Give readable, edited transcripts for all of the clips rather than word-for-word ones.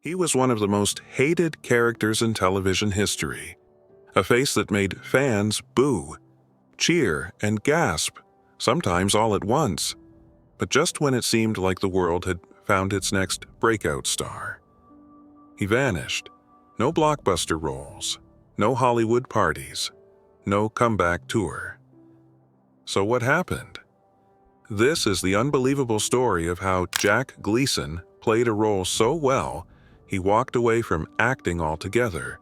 He was one of the most hated characters in television history, a face that made fans boo, cheer, and gasp, sometimes all at once, but just when it seemed like the world had found its next breakout star. He vanished. No blockbuster roles, no Hollywood parties, no comeback tour. So what happened? This is the unbelievable story of how Jack Gleeson played a role so well, he walked away from acting altogether.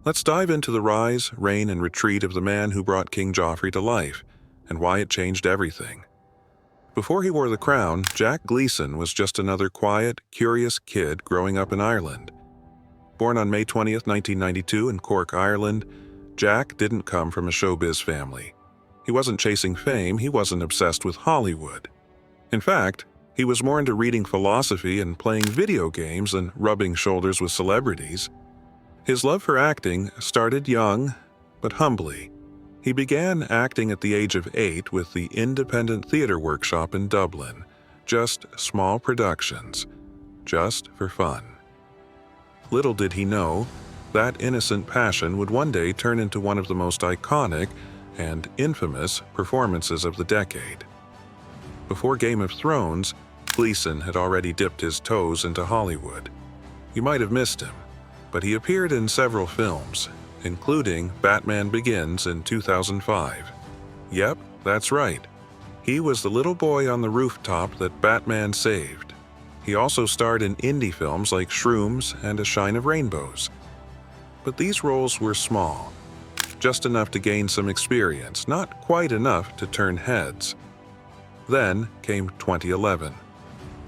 Let's dive into the rise, reign, and retreat of the man who brought King Joffrey to life, and why it changed everything. Before he wore the crown, Jack Gleeson was just another quiet, curious kid growing up in Ireland. Born on May 20th, 1992 in Cork, Ireland, Jack didn't come from a showbiz family. He wasn't chasing fame, he wasn't obsessed with Hollywood. In fact, he was more into reading philosophy and playing video games than rubbing shoulders with celebrities. His love for acting started young, but humbly. He began acting at the age of 8 with the Independent Theatre Workshop in Dublin. Just small productions, just for fun. Little did he know, that innocent passion would one day turn into one of the most iconic and infamous performances of the decade. Before Game of Thrones, Gleeson had already dipped his toes into Hollywood. You might have missed him, but he appeared in several films, including Batman Begins in 2005. Yep, that's right. He was the little boy on the rooftop that Batman saved. He also starred in indie films like Shrooms and A Shine of Rainbows. But these roles were small, just enough to gain some experience, not quite enough to turn heads. Then came 2011,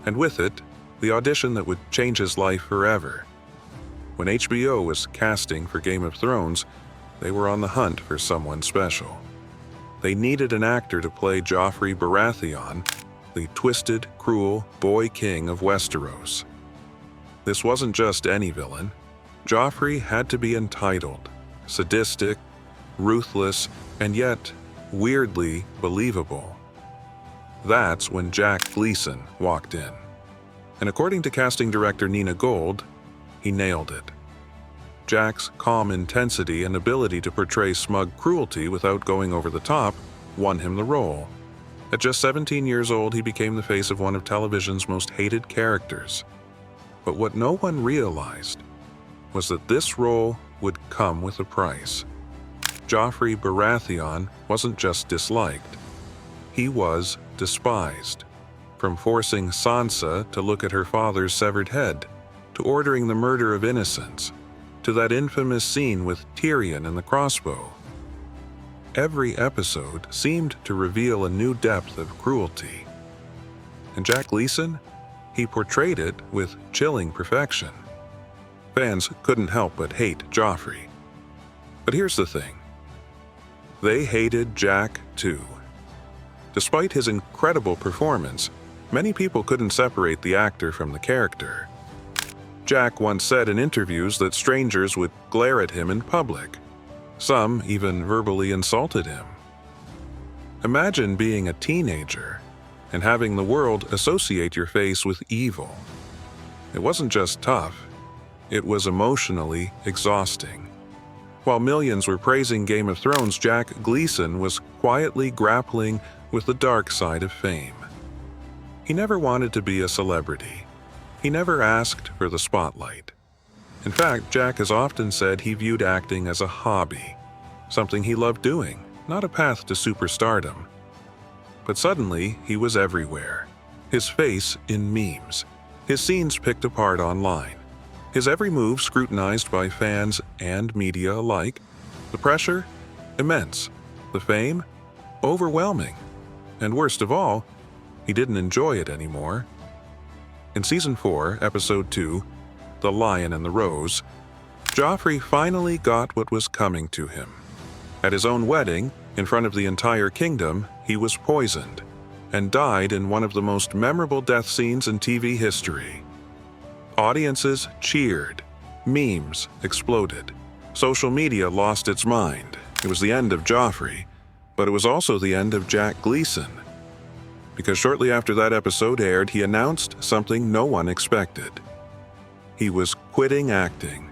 and with it, the audition that would change his life forever. When HBO was casting for Game of Thrones, they were on the hunt for someone special. They needed an actor to play Joffrey Baratheon, the twisted, cruel boy king of Westeros. This wasn't just any villain. Joffrey had to be entitled, sadistic, ruthless, and yet weirdly believable. That's when Jack Gleeson walked in. And according to casting director Nina Gold, he nailed it. Jack's calm intensity and ability to portray smug cruelty without going over the top won him the role. At just 17 years old, he became the face of one of television's most hated characters. But what no one realized was that this role would come with a price. Joffrey Baratheon wasn't just disliked. He was despised. From forcing Sansa to look at her father's severed head, to ordering the murder of innocents, to that infamous scene with Tyrion and the crossbow. Every episode seemed to reveal a new depth of cruelty. And Jack Gleeson? He portrayed it with chilling perfection. Fans couldn't help but hate Joffrey. But here's the thing. They hated Jack too. Despite his incredible performance, many people couldn't separate the actor from the character. Jack once said in interviews that strangers would glare at him in public. Some even verbally insulted him. Imagine being a teenager and having the world associate your face with evil. It wasn't just tough, it was emotionally exhausting. While millions were praising Game of Thrones, Jack Gleeson was quietly grappling with the dark side of fame. He never wanted to be a celebrity. He never asked for the spotlight. In fact, Jack has often said he viewed acting as a hobby, something he loved doing, not a path to superstardom. But suddenly, he was everywhere. His face in memes, his scenes picked apart online, his every move scrutinized by fans and media alike. The pressure? Immense. The fame? Overwhelming. And worst of all, he didn't enjoy it anymore. In Season 4, Episode 2, The Lion and the Rose, Joffrey finally got what was coming to him. At his own wedding, in front of the entire kingdom, he was poisoned and died in one of the most memorable death scenes in TV history. Audiences cheered. Memes exploded. Social media lost its mind. It was the end of Joffrey, but it was also the end of Jack Gleeson. Because shortly after that episode aired, he announced something no one expected. He was quitting acting.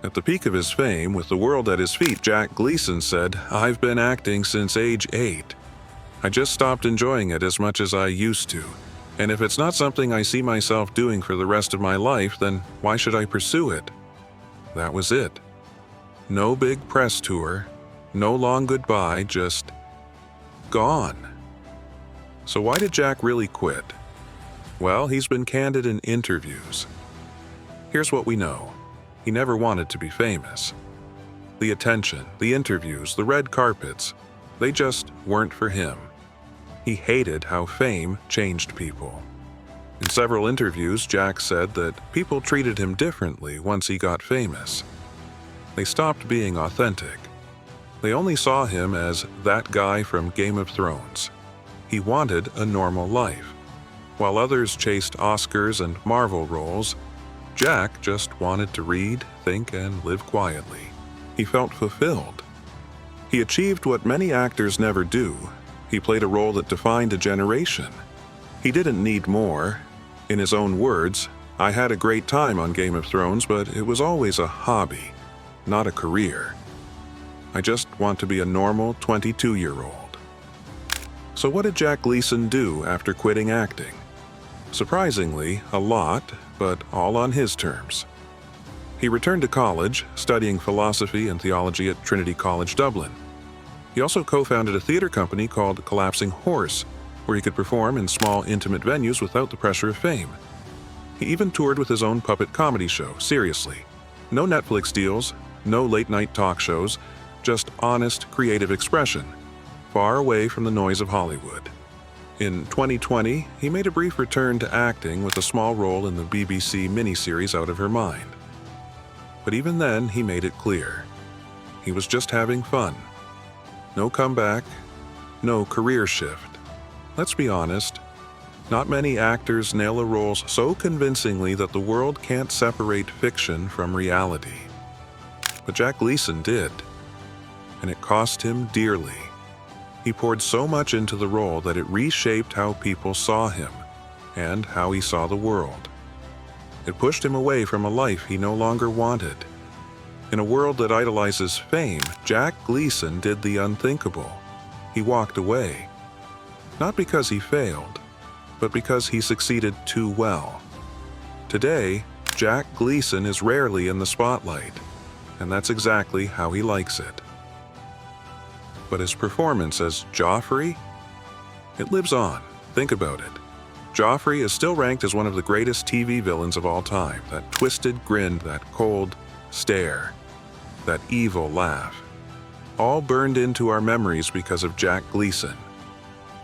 At the peak of his fame, with the world at his feet, Jack Gleeson said, "I've been acting since age 8. I just stopped enjoying it as much as I used to. And if it's not something I see myself doing for the rest of my life, then why should I pursue it?" That was it. No big press tour, no long goodbye, just gone. So why did Jack really quit? Well, he's been candid in interviews. Here's what we know. He never wanted to be famous. The attention, the interviews, the red carpets, they just weren't for him. He hated how fame changed people. In several interviews, Jack said that people treated him differently once he got famous. They stopped being authentic. They only saw him as that guy from Game of Thrones. He wanted a normal life. While others chased Oscars and Marvel roles, Jack just wanted to read, think, and live quietly. He felt fulfilled. He achieved what many actors never do. He played a role that defined a generation. He didn't need more. In his own words, "I had a great time on Game of Thrones, but it was always a hobby, not a career. I just want to be a normal 22-year-old." So what did Jack Gleeson do after quitting acting? Surprisingly, a lot, but all on his terms. He returned to college, studying philosophy and theology at Trinity College, Dublin. He also co-founded a theater company called Collapsing Horse, where he could perform in small, intimate venues without the pressure of fame. He even toured with his own puppet comedy show, Seriously. No Netflix deals, no late-night talk shows, just honest, creative expression, far away from the noise of Hollywood. In 2020, he made a brief return to acting with a small role in the BBC miniseries Out of Her Mind. But even then, he made it clear. He was just having fun. No comeback, no career shift. Let's be honest, not many actors nail a role so convincingly that the world can't separate fiction from reality. But Jack Gleeson did, and it cost him dearly. He poured so much into the role that it reshaped how people saw him and how he saw the world. It pushed him away from a life he no longer wanted. In a world that idolizes fame, Jack Gleeson did the unthinkable. He walked away. Not because he failed, but because he succeeded too well. Today, Jack Gleeson is rarely in the spotlight, and that's exactly how he likes it. But his performance as Joffrey? It lives on. Think about it. Joffrey is still ranked as one of the greatest TV villains of all time. That twisted grin, that cold stare, that evil laugh. All burned into our memories because of Jack Gleeson.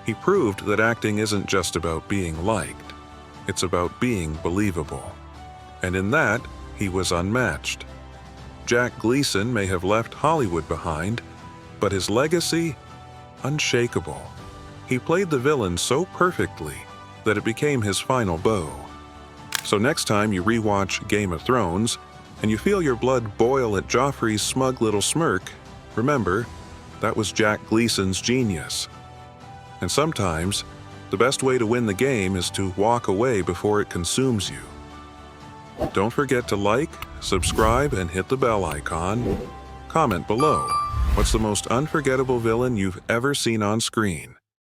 He proved that acting isn't just about being liked. It's about being believable. And in that, he was unmatched. Jack Gleeson may have left Hollywood behind, but his legacy, unshakable. He played the villain so perfectly that it became his final bow. So next time you rewatch Game of Thrones and you feel your blood boil at Joffrey's smug little smirk, remember, that was Jack Gleeson's genius. And sometimes, the best way to win the game is to walk away before it consumes you. Don't forget to like, subscribe, and hit the bell icon. Comment below. What's the most unforgettable villain you've ever seen on screen?